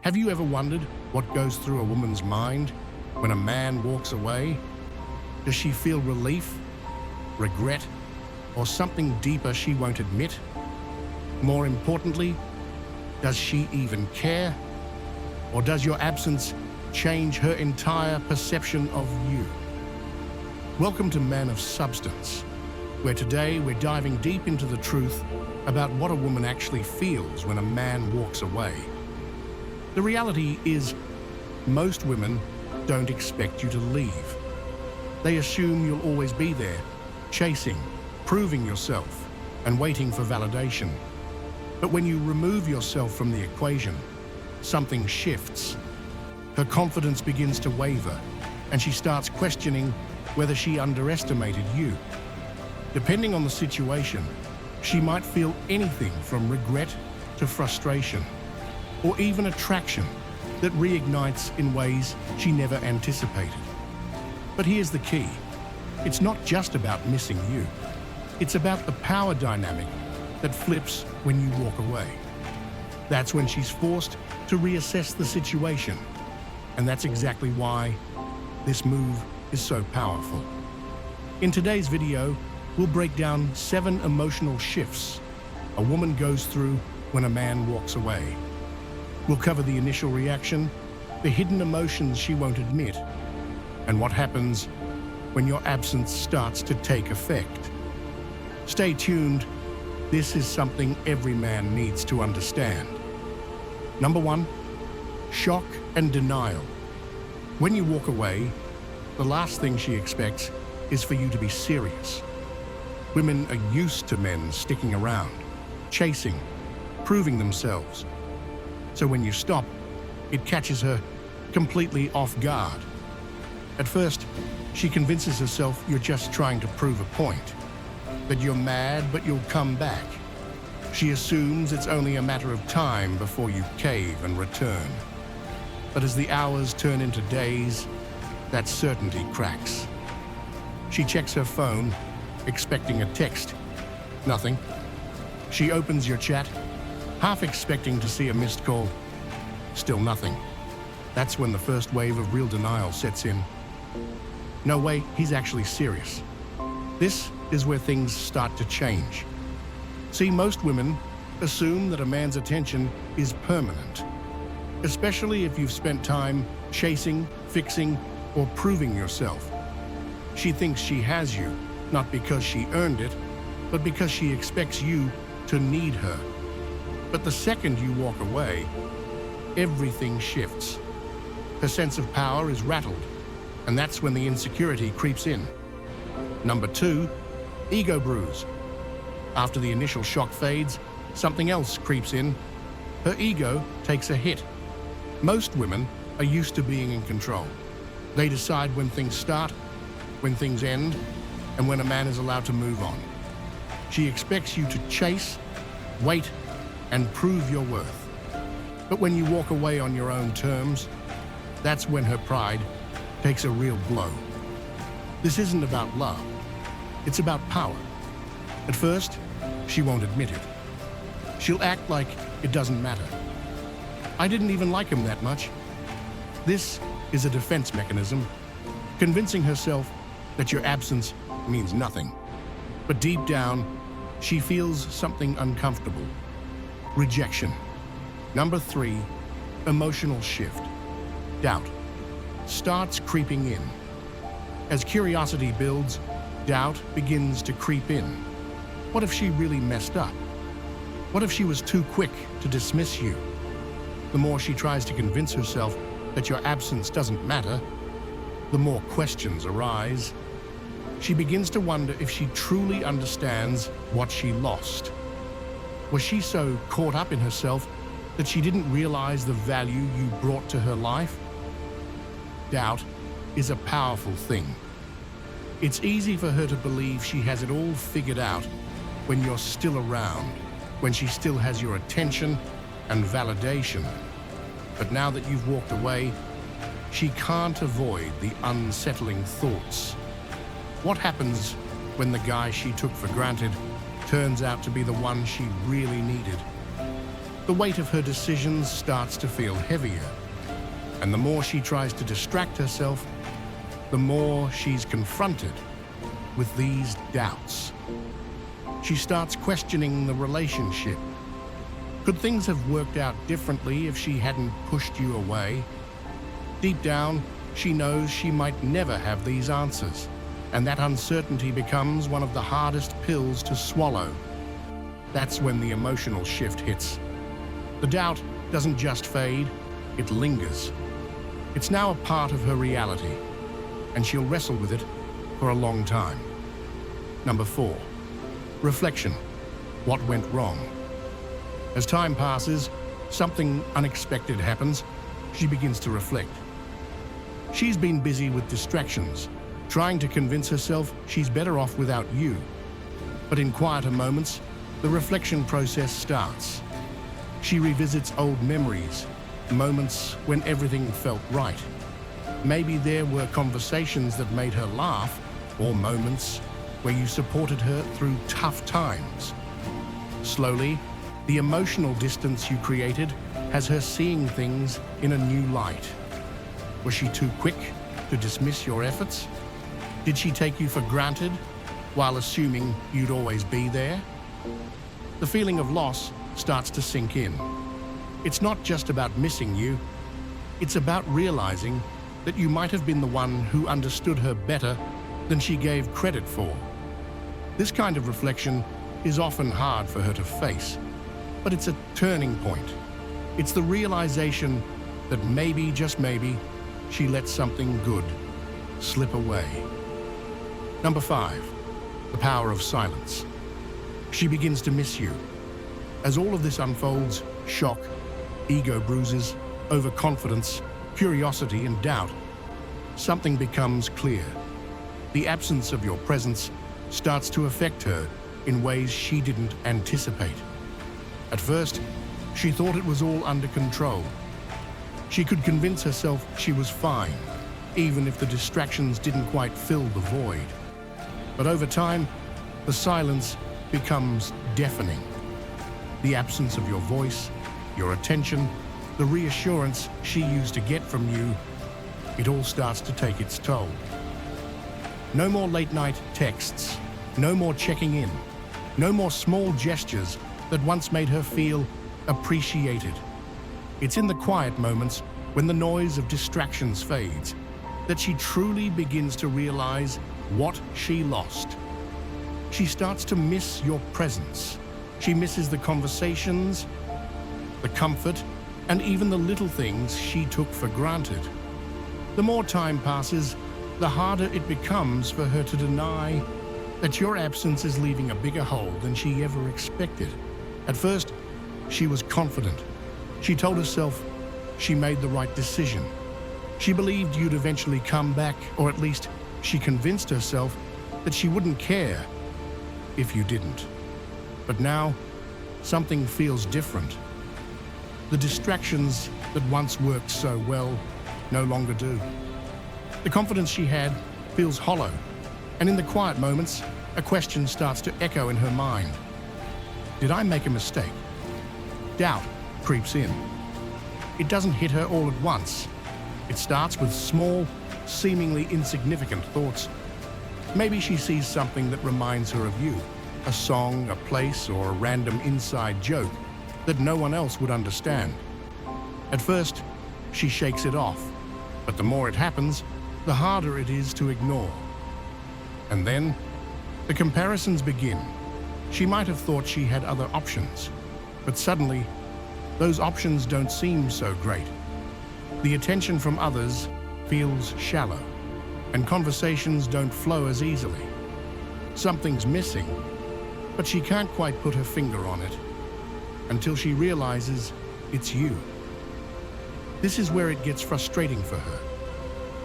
Have you ever wondered what goes through a woman's mind when a man walks away? Does she feel relief, regret, or something deeper she won't admit? More importantly, does she even care? Or does your absence change her entire perception of you? Welcome to Men of Substance, where today we're diving deep into the truth about what a woman actually feels when a man walks away. The reality is, most women don't expect you to leave. They assume you'll always be there, chasing, proving yourself, and waiting for validation. But when you remove yourself from the equation, something shifts. Her confidence begins to waver, and she starts questioning whether she underestimated you. Depending on the situation, she might feel anything from regret to frustration, or even attraction that reignites in ways she never anticipated. But here's the key. It's not just about missing you. It's about the power dynamic that flips when you walk away. That's when she's forced to reassess the situation. And that's exactly why this move is so powerful. In today's video, we'll break down 7 emotional shifts a woman goes through when a man walks away. We'll cover the initial reaction, the hidden emotions she won't admit, and what happens when your absence starts to take effect. Stay tuned. This is something every man needs to understand. Number 1, shock and denial. When you walk away, the last thing she expects is for you to be serious. Women are used to men sticking around, chasing, proving themselves. So when you stop, it catches her completely off guard. At first, she convinces herself you're just trying to prove a point, that you're mad but you'll come back. She assumes it's only a matter of time before you cave and return. But as the hours turn into days, that certainty cracks. She checks her phone, expecting a text. Nothing. She opens your chat, half expecting to see a missed call. Still nothing. That's when the first wave of real denial sets in. No way, he's actually serious. This is where things start to change. See, most women assume that a man's attention is permanent, especially if you've spent time chasing, fixing, or proving yourself. She thinks she has you, not because she earned it, but because she expects you to need her. But the second you walk away, everything shifts. Her sense of power is rattled, and that's when the insecurity creeps in. Number 2, ego bruise. After the initial shock fades, something else creeps in. Her ego takes a hit. Most women are used to being in control. They decide when things start, when things end, and when a man is allowed to move on. She expects you to chase, wait, and prove your worth. But when you walk away on your own terms, that's when her pride takes a real blow. This isn't about love. It's about power. At first, she won't admit it. She'll act like it doesn't matter. I didn't even like him that much. This is a defense mechanism, convincing herself that your absence means nothing. But deep down, she feels something uncomfortable. Rejection. Number 3, emotional shift. Doubt starts creeping in. As curiosity builds, doubt begins to creep in. What if she really messed up? What if she was too quick to dismiss you? The more she tries to convince herself that your absence doesn't matter, the more questions arise. She begins to wonder if she truly understands what she lost. Was she so caught up in herself that she didn't realize the value you brought to her life? Doubt is a powerful thing. It's easy for her to believe she has it all figured out when you're still around, when she still has your attention and validation. But now that you've walked away, she can't avoid the unsettling thoughts. What happens when the guy she took for granted turns out to be the one she really needed? The weight of her decisions starts to feel heavier, and the more she tries to distract herself, the more she's confronted with these doubts. She starts questioning the relationship. Could things have worked out differently if she hadn't pushed you away? Deep down, she knows she might never have these answers, and that uncertainty becomes one of the hardest pills to swallow. That's when the emotional shift hits. The doubt doesn't just fade, it lingers. It's now a part of her reality, and she'll wrestle with it for a long time. Number 4, reflection. What went wrong? As time passes, something unexpected happens. She begins to reflect. She's been busy with distractions, trying to convince herself she's better off without you. But in quieter moments, the reflection process starts. She revisits old memories, moments when everything felt right. Maybe there were conversations that made her laugh, or moments where you supported her through tough times. Slowly, the emotional distance you created has her seeing things in a new light. Was she too quick to dismiss your efforts? Did she take you for granted while assuming you'd always be there? The feeling of loss starts to sink in. It's not just about missing you, it's about realizing that you might have been the one who understood her better than she gave credit for. This kind of reflection is often hard for her to face, but it's a turning point. It's the realization that maybe, just maybe, she let something good slip away. Number 5, the power of silence. She begins to miss you. As all of this unfolds, shock, ego bruises, overconfidence, curiosity, and doubt, something becomes clear. The absence of your presence starts to affect her in ways she didn't anticipate. At first, she thought it was all under control. She could convince herself she was fine, even if the distractions didn't quite fill the void. But over time, the silence becomes deafening. The absence of your voice, your attention, the reassurance she used to get from you, it all starts to take its toll. No more late-night texts, no more checking in, no more small gestures that once made her feel appreciated. It's in the quiet moments, when the noise of distractions fades, that she truly begins to realize what she lost. She starts to miss your presence. She misses the conversations, the comfort, and even the little things she took for granted. The more time passes, the harder it becomes for her to deny that your absence is leaving a bigger hole than she ever expected. At first, she was confident. She told herself she made the right decision. She believed you'd eventually come back, or at least she convinced herself that she wouldn't care if you didn't. But now, something feels different. The distractions that once worked so well no longer do. The confidence she had feels hollow, and in the quiet moments, a question starts to echo in her mind. Did I make a mistake? Doubt creeps in. It doesn't hit her all at once. It starts with small, seemingly insignificant thoughts. Maybe she sees something that reminds her of you, a song, a place, or a random inside joke that no one else would understand. At first, she shakes it off, but the more it happens, the harder it is to ignore. And then, the comparisons begin. She might have thought she had other options, but suddenly, those options don't seem so great. The attention from others feels shallow, and conversations don't flow as easily. Something's missing, but she can't quite put her finger on it until she realizes it's you. This is where it gets frustrating for her.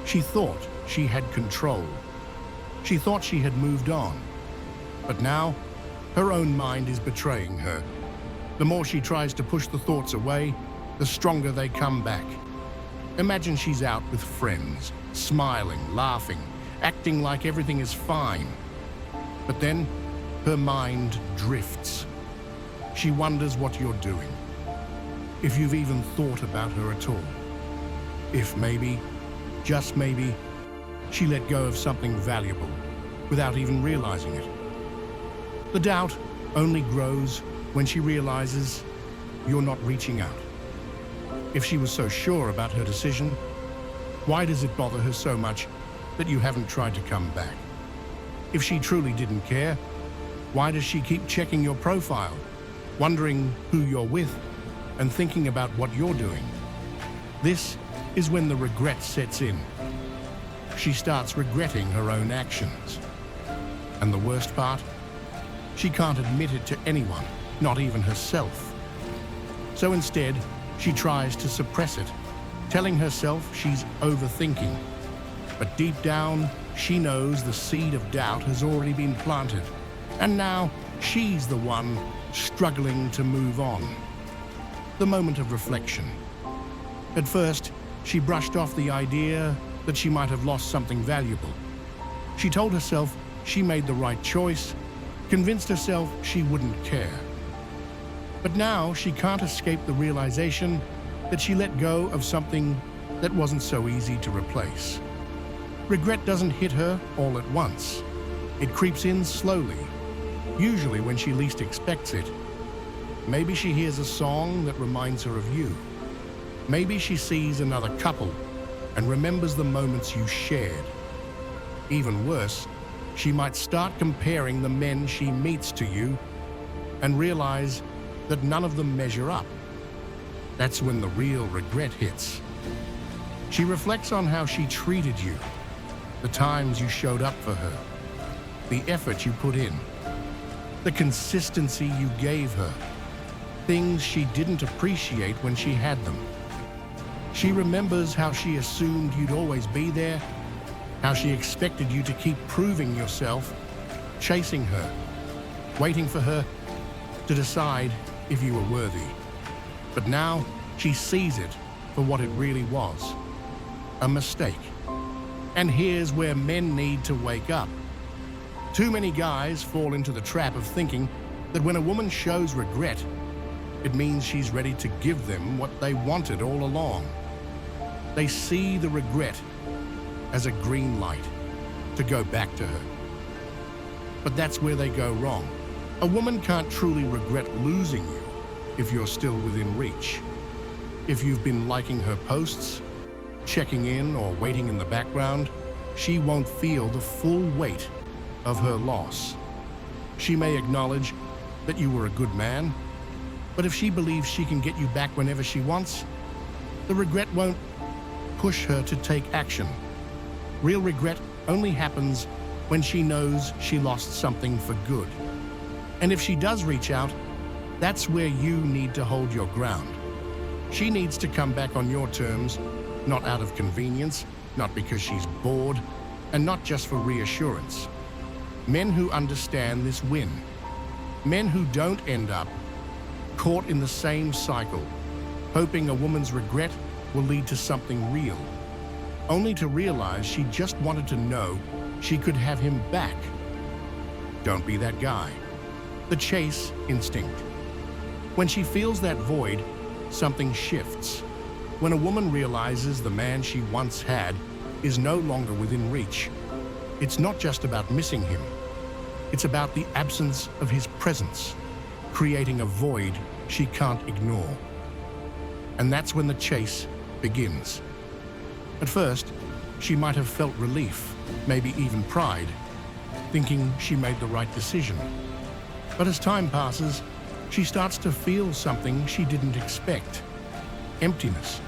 She thought she had control. She thought she had moved on. But now, her own mind is betraying her. The more she tries to push the thoughts away, the stronger they come back. Imagine she's out with friends, smiling, laughing, acting like everything is fine. But then, her mind drifts. She wonders what you're doing. if you've even thought about her at all. If maybe, just maybe, she let go of something valuable without even realizing it. The doubt only grows when she realizes you're not reaching out. If she was so sure about her decision, why does it bother her so much that you haven't tried to come back? If she truly didn't care, why does she keep checking your profile, wondering who you're with, and thinking about what you're doing? This is when the regret sets in. She starts regretting her own actions. And the worst part? She can't admit it to anyone, not even herself. So instead, she tries to suppress it, telling herself she's overthinking. But deep down, she knows the seed of doubt has already been planted, and now she's the one struggling to move on. The moment of reflection. At first, she brushed off the idea that she might have lost something valuable. She told herself she made the right choice, convinced herself she wouldn't care. But now she can't escape the realization that she let go of something that wasn't so easy to replace. Regret doesn't hit her all at once. It creeps in slowly, usually when she least expects it. Maybe she hears a song that reminds her of you. Maybe she sees another couple and remembers the moments you shared. Even worse, she might start comparing the men she meets to you and realize that none of them measure up. That's when the real regret hits. She reflects on how she treated you, the times you showed up for her, the effort you put in, the consistency you gave her, things she didn't appreciate when she had them. She remembers how she assumed you'd always be there, how she expected you to keep proving yourself, chasing her, waiting for her to decide if you were worthy. But now she sees it for what it really was, a mistake. And here's where men need to wake up. Too many guys fall into the trap of thinking that when a woman shows regret, it means she's ready to give them what they wanted all along. They see the regret as a green light to go back to her. But that's where they go wrong. A woman can't truly regret losing you if you're still within reach. If you've been liking her posts, checking in, or waiting in the background, she won't feel the full weight of her loss. She may acknowledge that you were a good man, but if she believes she can get you back whenever she wants, the regret won't push her to take action. Real regret only happens when she knows she lost something for good. And if she does reach out, that's where you need to hold your ground. She needs to come back on your terms, not out of convenience, not because she's bored, and not just for reassurance. Men who understand this win. Men who don't end up caught in the same cycle, hoping a woman's regret will lead to something real, only to realize she just wanted to know she could have him back. Don't be that guy. The chase instinct. When she feels that void, something shifts. When a woman realizes the man she once had is no longer within reach, it's not just about missing him. It's about the absence of his presence, creating a void she can't ignore. And that's when the chase begins. At first, she might have felt relief, maybe even pride, thinking she made the right decision. But as time passes, she starts to feel something she didn't expect. Emptiness.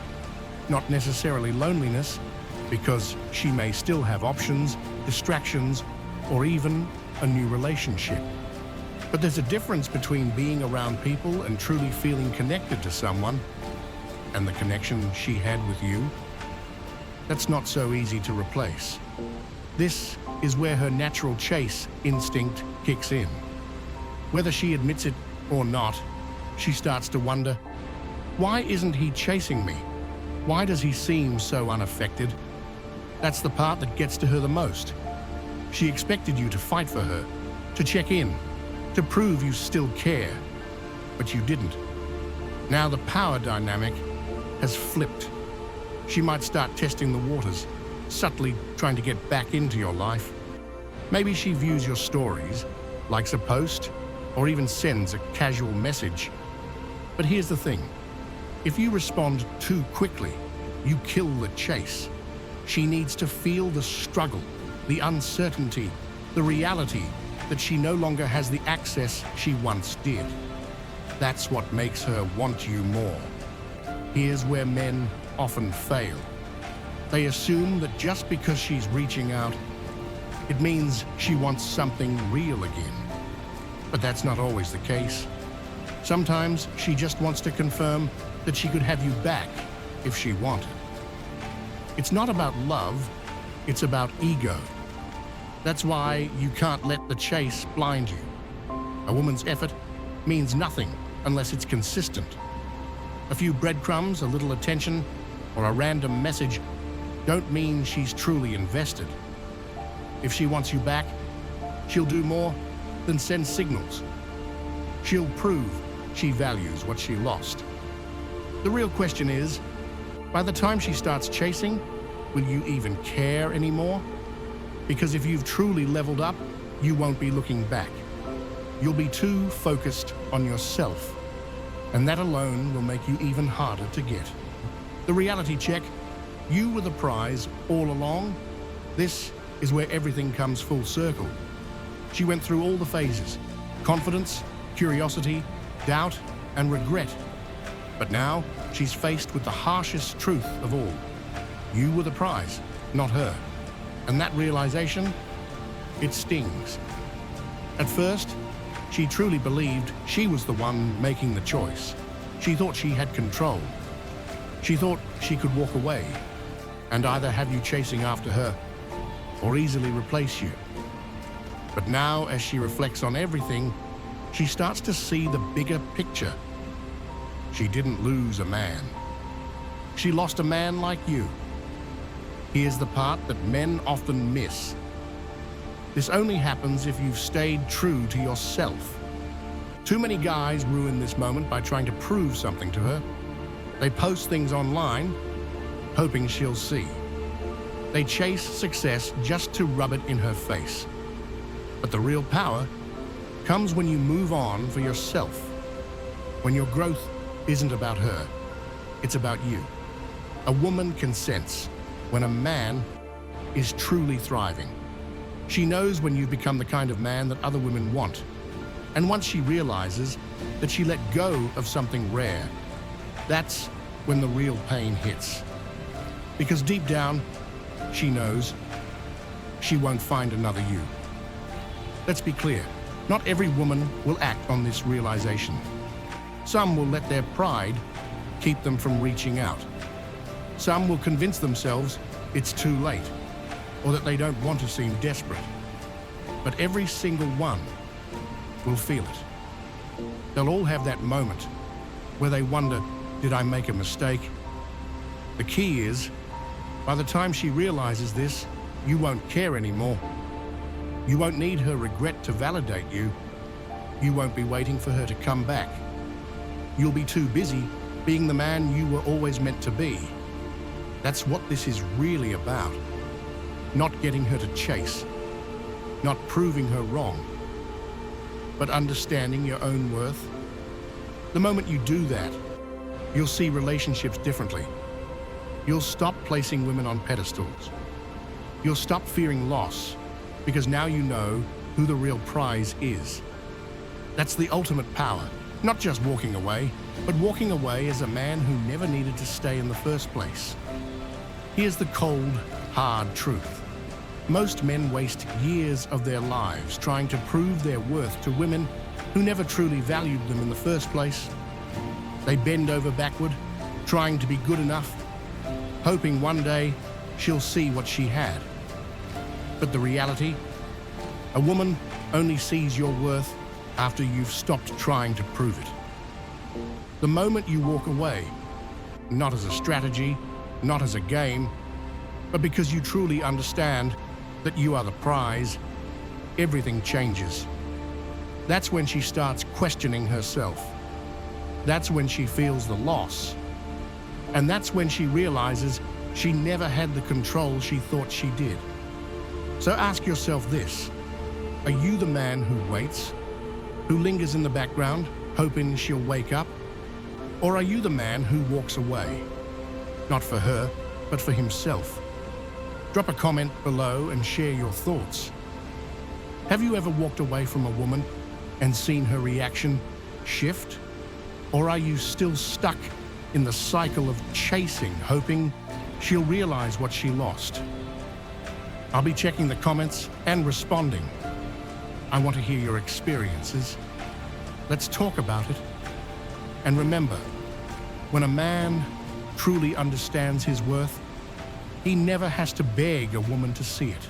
Not necessarily loneliness, because she may still have options, distractions, or even a new relationship. But there's a difference between being around people and truly feeling connected to someone, and the connection she had with you. That's not so easy to replace. This is where her natural chase instinct kicks in. Whether she admits it or not, she starts to wonder, why isn't he chasing me? Why does he seem so unaffected? That's the part that gets to her the most. She expected you to fight for her, to check in, to prove you still care, but you didn't. Now the power dynamic has flipped. She might start testing the waters, subtly trying to get back into your life. Maybe she views your stories, likes a post, or even sends a casual message. But here's the thing. If you respond too quickly, you kill the chase. She needs to feel the struggle, the uncertainty, the reality that she no longer has the access she once did. That's what makes her want you more. Here's where men often fail. They assume that just because she's reaching out, it means she wants something real again. But that's not always the case. Sometimes she just wants to confirm that she could have you back if she wanted. It's not about love, it's about ego. That's why you can't let the chase blind you. A woman's effort means nothing unless it's consistent. A few breadcrumbs, a little attention, or a random message don't mean she's truly invested. If she wants you back, she'll do more than send signals. She'll prove she values what she lost. The real question is, by the time she starts chasing, will you even care anymore? Because if you've truly leveled up, you won't be looking back. You'll be too focused on yourself, and that alone will make you even harder to get. The reality check, you were the prize all along. This is where everything comes full circle. She went through all the phases: confidence, curiosity, doubt, and regret. But now she's faced with the harshest truth of all. You were the prize, not her. And that realization, it stings. At first, she truly believed she was the one making the choice. She thought she had control. She thought she could walk away and either have you chasing after her or easily replace you. But now, as she reflects on everything, she starts to see the bigger picture. She didn't lose a man. She lost a man like you. Here's the part that men often miss. This only happens if you've stayed true to yourself. Too many guys ruin this moment by trying to prove something to her. They post things online, hoping she'll see. They chase success just to rub it in her face. But the real power comes when you move on for yourself. When your growth isn't about her, it's about you. A woman can sense when a man is truly thriving. She knows when you've become the kind of man that other women want. And once she realizes that she let go of something rare, that's when the real pain hits. Because deep down, she knows she won't find another you. Let's be clear, not every woman will act on this realization. Some will let their pride keep them from reaching out. Some will convince themselves it's too late, or that they don't want to seem desperate. But every single one will feel it. They'll all have that moment where they wonder, did I make a mistake? The key is, by the time she realizes this, you won't care anymore. You won't need her regret to validate you. You won't be waiting for her to come back. You'll be too busy being the man you were always meant to be. That's what this is really about. Not getting her to chase, not proving her wrong, but understanding your own worth. The moment you do that, you'll see relationships differently. You'll stop placing women on pedestals. You'll stop fearing loss, because now you know who the real prize is. That's the ultimate power, not just walking away, but walking away as a man who never needed to stay in the first place. Here's the cold, hard truth. Most men waste years of their lives trying to prove their worth to women who never truly valued them in the first place. They bend over backward, trying to be good enough, hoping one day she'll see what she had. But the reality, a woman only sees your worth after you've stopped trying to prove it. The moment you walk away, not as a strategy, not as a game, but because you truly understand that you are the prize, everything changes. That's when she starts questioning herself. That's when she feels the loss. And that's when she realizes she never had the control she thought she did. So ask yourself this: are you the man who waits, who lingers in the background, hoping she'll wake up? Or are you the man who walks away? Not for her, but for himself. Drop a comment below and share your thoughts. Have you ever walked away from a woman and seen her reaction shift? Or are you still stuck in the cycle of chasing, hoping she'll realize what she lost? I'll be checking the comments and responding. I want to hear your experiences. Let's talk about it. And remember, when a man truly understands his worth, he never has to beg a woman to see it.